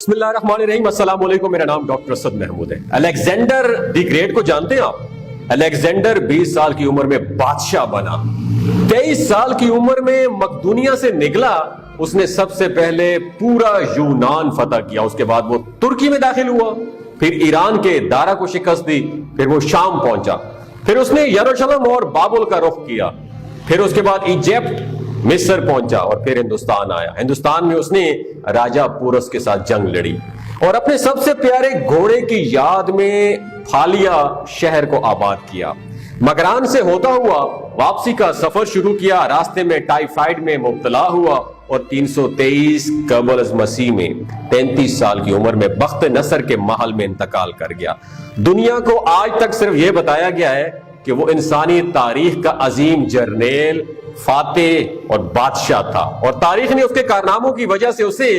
بسم اللہ الرحمن الرحیم، السلام علیکم۔ میرا نام ڈاکٹر اسد محمود ہے۔ الیگزینڈر دی گریٹ کو جانتے ہیں آپ؟ الیگزینڈر 20 سال کی عمر میں بادشاہ بنا۔ 23 سال کی عمر میں مقدونیہ سے نکلا، اس نے سب سے پہلے پورا یونان فتح کیا، اس کے بعد وہ ترکی میں داخل ہوا، پھر ایران کے دارا کو شکست دی، پھر وہ شام پہنچا، پھر اس نے یروشلم اور بابل کا رخ کیا، پھر اس کے بعد ایجپٹ مصر پہنچا اور پھر ہندوستان آیا۔ ہندوستان میں اس نے راجہ پورس کے ساتھ جنگ لڑی اور اپنے سب سے پیارے گھوڑے کی یاد میں پھالیا شہر کو آباد کیا۔ مکران سے ہوتا ہوا واپسی کا سفر شروع کیا، راستے میں ٹائیفائڈ میں مبتلا ہوا اور 323 قبل از مسیح میں 33 سال کی عمر میں بخت نصر کے محل میں انتقال کر گیا۔ دنیا کو آج تک صرف یہ بتایا گیا ہے کہ وہ انسانی تاریخ کا عظیم جرنیل، فاتح اور بادشاہ تھا، اور تاریخ نے اس کے کارناموں کی وجہ سے اسے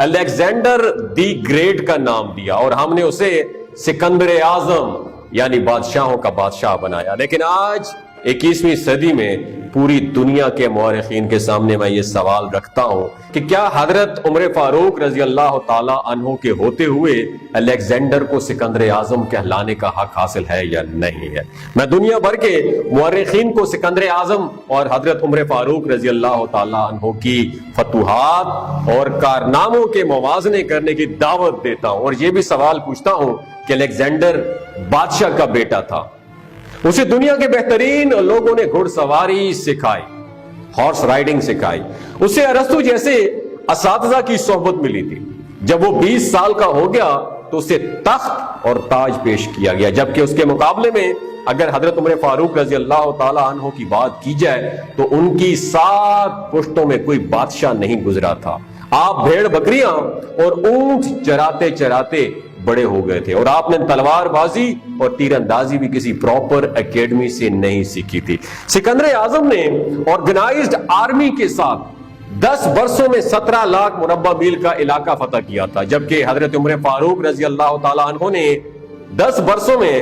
الیگزینڈر دی گریٹ کا نام دیا، اور ہم نے اسے سکندر اعظم یعنی بادشاہوں کا بادشاہ بنایا۔ لیکن آج 21ویں صدی میں پوری دنیا کے مورخین کے سامنے میں یہ سوال رکھتا ہوں کہ کیا حضرت عمر فاروق رضی اللہ تعالی عنہ کے ہوتے ہوئے الیگزینڈر کو سکندر اعظم کہلانے کا حق حاصل ہے یا نہیں ہے؟ میں دنیا بھر کے مورخین کو سکندر اعظم اور حضرت عمر فاروق رضی اللہ تعالی عنہ کی فتوحات اور کارناموں کے موازنے کرنے کی دعوت دیتا ہوں، اور یہ بھی سوال پوچھتا ہوں کہ الیگزینڈر بادشاہ کا بیٹا تھا، اسے دنیا کے بہترین لوگوں نے گھڑ سواری سکھائی، ہارس رائڈنگ سکھائی، اسے ارسطو جیسے اساتذہ کی صحبت ملی تھی۔ جب وہ 20 سال کا ہو گیا تو اسے تخت اور تاج پیش کیا گیا، جبکہ اس کے مقابلے میں اگر حضرت عمر فاروق رضی اللہ تعالی عنہ کی بات کی جائے تو ان کی 7 پشتوں میں کوئی بادشاہ نہیں گزرا تھا۔ آپ بھیڑ بکریاں اور اونٹ چراتے چراتے بڑے ہو گئے تھے، اور آپ نے تلوار بازی اور تیر اندازی بھی کسی پراپر اکیڈمی سے نہیں سیکھی تھی۔ سکندر اعظم نے آرگنائزڈ آرمی کے ساتھ 10 برسوں میں 17 لاکھ مربع میل کا علاقہ فتح کیا تھا، جبکہ حضرت عمر فاروق رضی اللہ تعالی عنہ نے 10 برسوں میں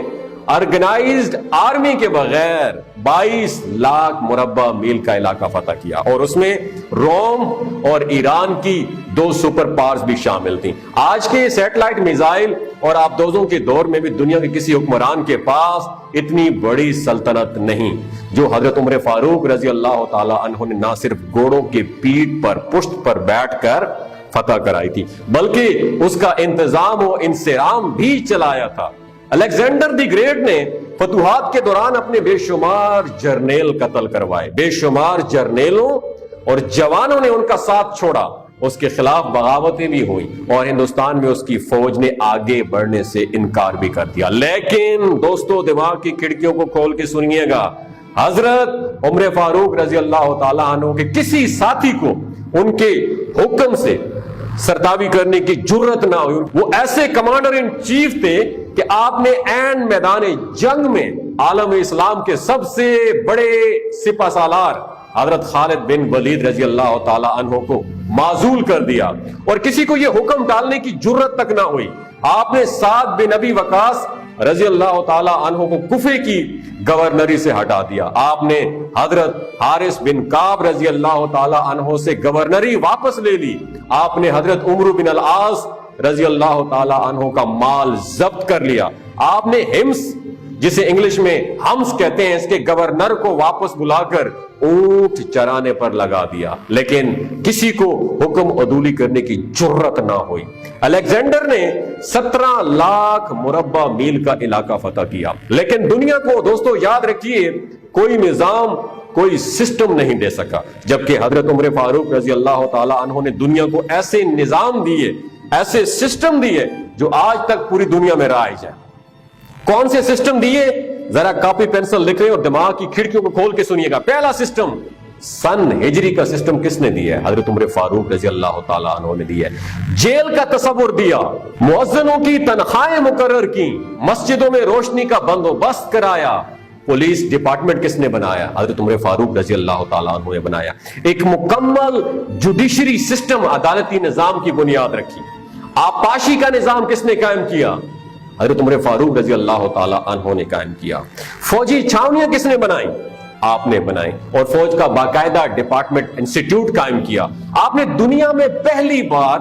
آرگنائزڈ آرمی کے بغیر 22 لاکھ مربع میل کا علاقہ فتح کیا، اور اس میں روم اور ایران کی 2 سپر پاورز بھی شامل تھیں۔ آج کے سیٹلائٹ میزائل اور آبدوزوں کے دور میں بھی دنیا کے کسی حکمران کے پاس اتنی بڑی سلطنت نہیں جو حضرت عمر فاروق رضی اللہ تعالی عنہ نے نہ صرف گھوڑوں کے پیٹھ پر پشت پر بیٹھ کر فتح کرائی تھی بلکہ اس کا انتظام و انصرام بھی چلایا تھا۔ الیگزینڈر دی گریٹ نے فتوحات کے دوران اپنے بے شمار جرنیل قتل کروائے، بے شمار جرنیلوں اور جوانوں نے ان کا ساتھ چھوڑا، اس کے خلاف بغاوتیں بھی ہوئیں، اور ہندوستان میں اس کی فوج نے آگے بڑھنے سے انکار بھی کر دیا۔ لیکن دوستو، دماغ کی کھڑکیوں کو کھول کے سنیے گا، حضرت عمر فاروق رضی اللہ تعالی عنہ کے کسی ساتھی کو ان کے حکم سے سرتابی کرنے کی جرت نہ ہوئی۔ وہ ایسے کمانڈر ان چیف تھے کہ آپ نے عین میدان جنگ میں عالم اسلام کے سب سے بڑے سپہ سالار حضرت خالد بن ولید رضی اللہ تعالی عنہ کو معزول کر دیا، اور کسی کو یہ حکم ڈالنے کی جرت تک نہ ہوئی۔ آپ نے سعد بن ابی وقاص رضی اللہ تعالی عنہ کو کوفے کی گورنری سے ہٹا دیا۔ آپ نے حضرت حارث بن کعب رضی اللہ تعالی عنہ سے گورنری واپس لے لی۔ آپ نے حضرت عمرو بن العاص رضی اللہ تعالی عنہ کا مال ضبط کر لیا۔ آپ نے ہمس، جسے انگلش میں ہمس کہتے ہیں، اس کے گورنر کو واپس بلا کر اونٹ چرانے پر لگا دیا، لیکن کسی کو حکم عدولی کرنے کی جرت نہ ہوئی۔ الیگزینڈر نے 17 لاکھ مربع میل کا علاقہ فتح کیا، لیکن دنیا کو دوستو یاد رکھیے کوئی نظام، کوئی سسٹم نہیں دے سکا، جبکہ حضرت عمر فاروق رضی اللہ تعالی عنہ نے دنیا کو ایسے نظام دیے، ایسے سسٹم دیے جو آج تک پوری دنیا میں رائج ہے۔ کون سے سسٹم دیے؟ ذرا کاپی پینسل لکھ رہے اور دماغ کی کھڑکیوں کو کھول کے سنیے گا۔ پہلا سسٹم، سن ہجری کا سسٹم کس نے دیا ہے؟ حضرت عمر فاروق رضی اللہ تعالی عنہ نے دیا ہے۔ جیل کا تصور دیا، مؤذنوں کی تنخواہیں مقرر کی، مسجدوں میں روشنی کا بندوبست کرایا۔ پولیس ڈپارٹمنٹ کس نے بنایا؟ حضرت عمر فاروق رضی اللہ تعالی عنہ نے بنایا۔ ایک مکمل جوڈیشری سسٹم، عدالتی نظام کی بنیاد رکھی۔ آبپاشی کا نظام کس نے قائم کیا؟ حضرت عمر فاروق رضی اللہ تعالی عنہ نے قائم کیا۔ فوجی چھاونیاں کس نے بنائی؟ آپ نے بنائی، اور فوج کا باقاعدہ ڈپارٹمنٹ انسٹیٹیوٹ قائم کیا۔ آپ نے دنیا میں پہلی بار